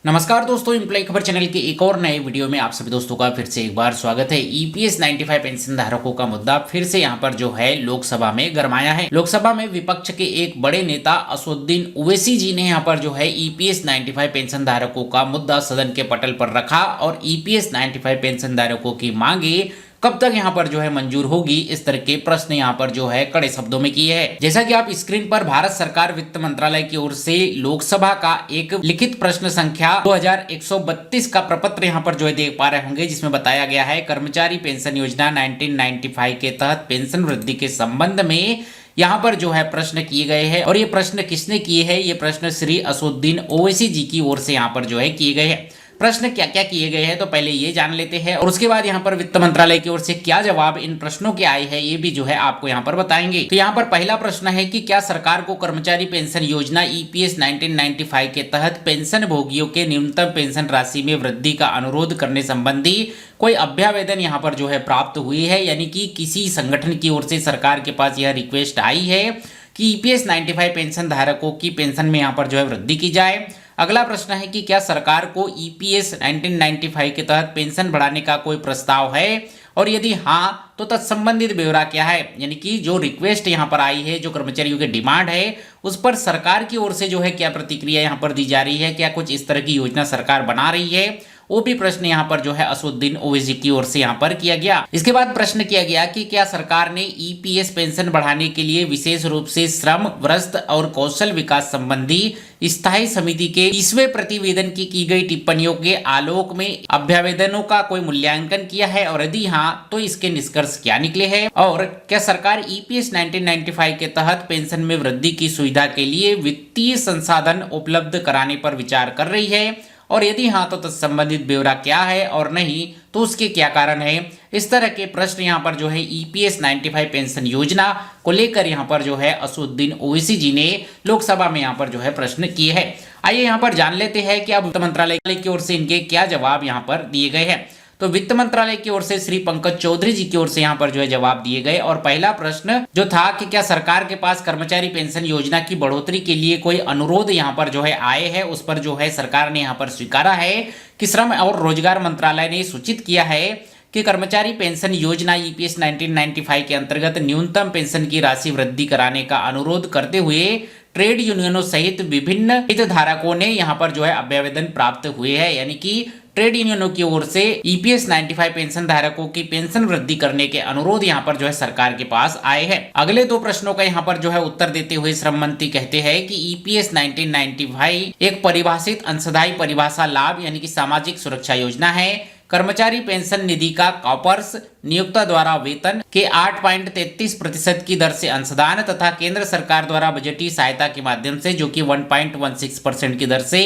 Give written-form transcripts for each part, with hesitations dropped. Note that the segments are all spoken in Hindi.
नमस्कार दोस्तों, एम्प्लॉय खबर चैनल के एक और नए वीडियो में आप सभी दोस्तों का फिर से एक बार स्वागत है। ईपीएस 95 पेंशन धारकों का मुद्दा फिर से यहां पर जो है लोकसभा में गरमाया है। लोकसभा में विपक्ष के एक बड़े नेता असदुद्दीन ओवैसी जी ने यहां पर जो है ईपीएस 95 पेंशन धारकों का मुद्दा सदन के पटल पर रखा और ईपीएस 95 पेंशन धारकों की मांगे कब तक यहाँ पर जो है मंजूर होगी, इस तरह के प्रश्न यहाँ पर जो है कड़े शब्दों में किए हैं। जैसा कि आप स्क्रीन पर भारत सरकार वित्त मंत्रालय की ओर से लोकसभा का एक लिखित प्रश्न संख्या 2132 का प्रपत्र यहाँ पर जो है देख पा रहे होंगे, जिसमें बताया गया है कर्मचारी पेंशन योजना 1995 के तहत पेंशन वृद्धि के संबंध में यहाँ पर जो है प्रश्न किए गए हैं। और ये प्रश्न किसने किए हैं? ये प्रश्न श्री असदुद्दीन ओवैसी जी की ओर से यहाँ पर जो है किए गए हैं। प्रश्न क्या क्या किए गए हैं तो पहले ये जान लेते हैं और उसके बाद यहाँ पर वित्त मंत्रालय की ओर से क्या जवाब इन प्रश्नों के आए हैं ये भी जो है आपको यहाँ पर बताएंगे। तो यहाँ पर पहला प्रश्न है कि क्या सरकार को कर्मचारी पेंशन योजना ईपीएस 1995 के तहत पेंशन भोगियों के न्यूनतम पेंशन राशि में वृद्धि का अनुरोध करने संबंधी कोई अभ्यावेदन यहाँ पर जो है प्राप्त हुई है, यानी कि किसी संगठन की ओर से सरकार के पास यह रिक्वेस्ट आई है कि ईपीएस 95 पेंशन धारकों की पेंशन में यहाँ पर जो है वृद्धि की जाए। अगला प्रश्न है कि क्या सरकार को ईपीएस 1995 के तहत पेंशन बढ़ाने का कोई प्रस्ताव है, और यदि हाँ तो तत्संबंधित ब्यौरा क्या है, यानी कि जो रिक्वेस्ट यहाँ पर आई है, जो कर्मचारियों की डिमांड है, उस पर सरकार की ओर से जो है क्या प्रतिक्रिया यहाँ पर दी जा रही है, क्या कुछ इस तरह की योजना सरकार बना रही है, वो भी प्रश्न यहाँ पर जो है असदुद्दीन ओवैसी की ओर से यहाँ पर किया गया। इसके बाद प्रश्न किया गया कि क्या सरकार ने ईपीएस पेंशन बढ़ाने के लिए विशेष रूप से श्रम, वृत्ति और कौशल विकास संबंधी स्थायी समिति के 30वें प्रतिवेदन की गई टिप्पणियों के आलोक में अभ्यावेदनों का कोई मूल्यांकन किया है, और यदि हाँ तो इसके निष्कर्ष क्या निकले हैं, और क्या सरकार ईपीएस 1995 के तहत पेंशन में वृद्धि की सुविधा के लिए वित्तीय संसाधन उपलब्ध कराने पर विचार कर रही है, और यदि हाँ तो संबंधित ब्यौरा क्या है, और नहीं तो उसके क्या कारण है। इस तरह के प्रश्न यहाँ पर जो है ईपीएस 95 पेंशन योजना को लेकर यहाँ पर जो है असदुद्दीन ओवैसी जी ने लोकसभा में यहाँ पर जो है प्रश्न किए हैं। आइए यहाँ पर जान लेते हैं कि अब वित्त मंत्रालय की ओर से इनके क्या जवाब यहाँ पर दिए गए हैं। तो वित्त मंत्रालय की ओर से श्री पंकज चौधरी जी की ओर से यहाँ पर जो है जवाब दिए गए, और पहला प्रश्न जो था कि क्या सरकार के पास कर्मचारी पेंशन योजना की बढ़ोतरी के लिए कोई अनुरोध यहाँ पर जो है आए हैं, उस पर जो है सरकार ने यहाँ पर स्वीकारा है कि श्रम और रोजगार मंत्रालय ने सूचित किया है कि कर्मचारी पेंशन योजना ईपीएस 1995 के अंतर्गत न्यूनतम पेंशन की राशि वृद्धि कराने का अनुरोध करते हुए ट्रेड यूनियनों सहित विभिन्न हितधारकों ने यहाँ पर जो है अभ्यावेदन प्राप्त हुए हैं, यानी कि ट्रेड यूनियनों की ओर से ईपीएस 95 पेंशन धारकों की पेंशन वृद्धि करने के अनुरोध यहाँ पर जो है सरकार के पास आए हैं। अगले दो प्रश्नों का यहाँ पर जो है उत्तर देते हुए श्रम मंत्री कहते हैं कि ईपीएस 1995 एक परिभाषित अंशदायी परिभाषा लाभ यानी कि सामाजिक सुरक्षा योजना है। कर्मचारी पेंशन निधि का कॉपर्स नियोक्ता द्वारा वेतन के 8.33% की दर से अंशदान तथा केंद्र सरकार द्वारा बजटीय सहायता के माध्यम से जो कि 1.16% की दर से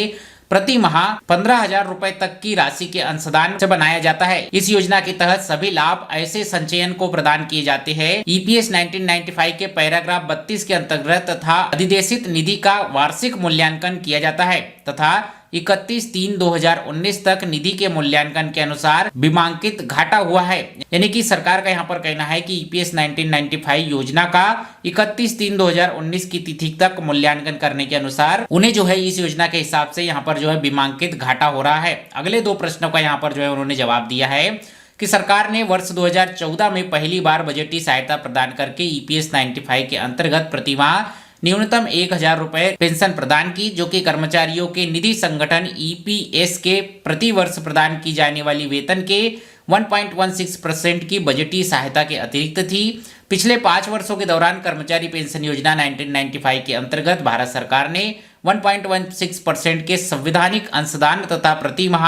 प्रति माह 15,000 रुपए तक की राशि के अंशदान से बनाया जाता है। इस योजना के तहत सभी लाभ ऐसे संचयन को प्रदान किए जाते हैं ईपीएस 1995 के पैराग्राफ 32 के अंतर्गत तथा अधिदेशित निधि का वार्षिक मूल्यांकन किया जाता है तथा 31/3/2019 तक निधि के मूल्यांकन के अनुसार बीमांकित घाटा हुआ है। यानी कि सरकार का यहाँ पर कहना है कि ईपीएस 1995 योजना का 31/3/2019 की तिथि तक मूल्यांकन करने के अनुसार उन्हें जो है इस योजना के हिसाब से यहाँ पर जो है बीमांकित घाटा हो रहा है। अगले दो प्रश्नों का यहाँ पर जो है उन्होंने जवाब दिया है कि सरकार ने वर्ष 2014 में पहली बार बजटीय सहायता प्रदान करके ईपीएस 95 के अंतर्गत प्रतिमाह न्यूनतम 1,000 रुपए पेंशन प्रदान की, जो कि कर्मचारियों के निधि संगठन ईपीएस के प्रति वर्ष प्रदान की जाने वाली वेतन के 1.16% की बजटीय सहायता के अतिरिक्त थी। पिछले 5 वर्षों के दौरान कर्मचारी पेंशन योजना 1995 के अंतर्गत भारत सरकार ने 1.16% के संविधानिक अंशदान तथा प्रति माह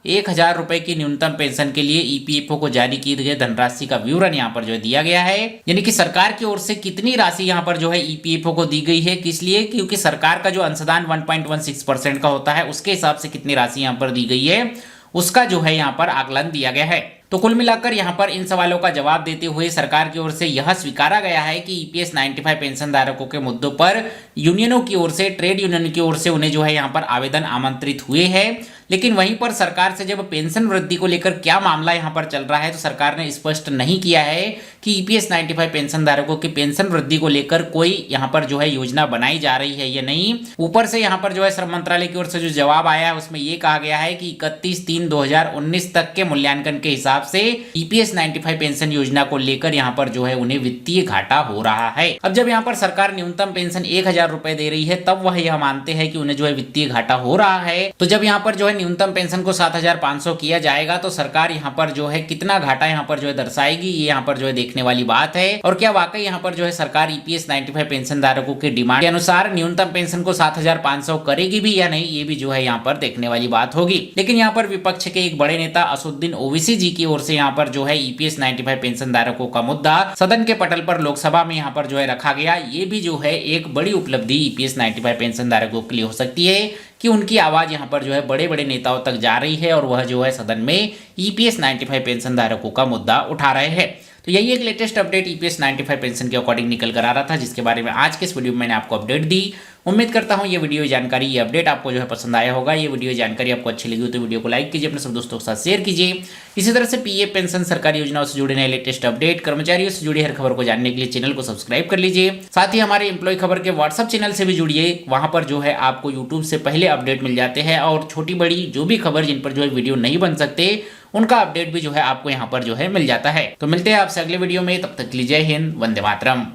1,000 रुपए की न्यूनतम पेंशन के लिए ईपीएफओ को जारी की गई धनराशि का विवरण यहाँ पर जो है दिया गया है। यानी कि सरकार की ओर से कितनी राशि यहाँ पर जो है ईपीएफओ को दी गई है, किस लिए? क्योंकि सरकार का जो अंशदान 1.16% का होता है उसके हिसाब से कितनी राशि यहाँ पर दी गई है उसका जो है यहाँ पर आकलन दिया गया है। तो कुल मिलाकर यहाँ पर इन सवालों का जवाब देते हुए सरकार की ओर से यह स्वीकारा गया है कि ईपीएस 95 पेंशन धारकों के मुद्दों पर यूनियनों की ओर से, ट्रेड यूनियन की ओर से उन्हें जो है यहाँ पर आवेदन आमंत्रित हुए हैं, लेकिन वहीं पर सरकार से जब पेंशन वृद्धि को लेकर क्या मामला यहाँ पर चल रहा है, तो सरकार ने स्पष्ट नहीं किया है कि ईपीएस 95 पेंशन धारकों की पेंशन वृद्धि को लेकर कोई यहाँ पर जो है योजना बनाई जा रही है या नहीं। ऊपर से यहाँ पर जो है श्रम मंत्रालय की ओर से जो जवाब आया है उसमें यह कहा गया है कि 31/3/2019 तक के मूल्यांकन के हिसाब से ईपीएस 95 पेंशन योजना को लेकर यहाँ पर जो है उन्हें वित्तीय घाटा हो रहा है। अब जब यहाँ पर सरकार न्यूनतम पेंशन 1000 रुपए दे रही है तब वह यह मानते हैं कि उन्हें जो है वित्तीय घाटा हो रहा है। तो जब यहाँ पर जो है न्यूनतम पेंशन को 7500 किया जाएगा तो सरकार यहाँ पर जो है कितना घाटा यहाँ पर जो है दर्शाएगी, ये यहाँ पर जो है देखने वाली बात है। और क्या वाकई यहाँ पर जो है सरकार ईपीएस 95 पेंशन धारकों के डिमांड के अनुसार न्यूनतम पेंशन को 7500 करेगी भी या नहीं, ये भी जो है यहाँ पर देखने वाली बात होगी। लेकिन यहाँ पर विपक्ष के एक बड़े नेता असदुद्दीन ओवैसी जी की ओर से यहाँ पर जो है ईपीएस 95 पेंशन धारकों का मुद्दा सदन के पटल पर लोकसभा में यहाँ पर जो है रखा गया। ये भी जो है एक बड़ी उपलब्धि ईपीएस 95 पेंशन धारकों के लिए हो सकती है कि उनकी आवाज यहाँ पर जो है बड़े बड़े नेताओं तक जा रही है और वह जो है सदन में ईपीएस 95 पेंशन धारकों का मुद्दा उठा रहे हैं। तो यही एक लेटेस्ट अपडेट ईपीएस 95 पेंशन के अकॉर्डिंग निकल कर आ रहा था, जिसके बारे में आज के इस वीडियो में मैंने आपको अपडेट दी। उम्मीद करता हूं ये वीडियो जानकारी, ये अपडेट आपको जो है पसंद आया होगा। ये वीडियो जानकारी आपको अच्छी लगी हो तो वीडियो को लाइक कीजिए, अपने सब दोस्तों के साथ शेयर कीजिए। इसी तरह से पीएफ पेंशन सरकारी योजनाओं से जुड़े नए लेटेस्ट अपडेट, कर्मचारियों से जुड़ी हर खबर को जानने के लिए चैनल को सब्सक्राइब कर लीजिए। साथ ही हमारे एम्प्लॉय खबर के व्हाट्सअप चैनल से भी जुड़िए, वहां पर जो है आपको यूट्यूब से पहले अपडेट मिल जाते हैं और छोटी बड़ी जो भी खबर जिन पर जो है वीडियो नहीं बन सकते उनका अपडेट भी जो है आपको यहाँ पर जो है मिल जाता है। तो मिलते हैं आपसे अगले वीडियो में, तब तक के लिए जय हिंद, वंदे मातरम।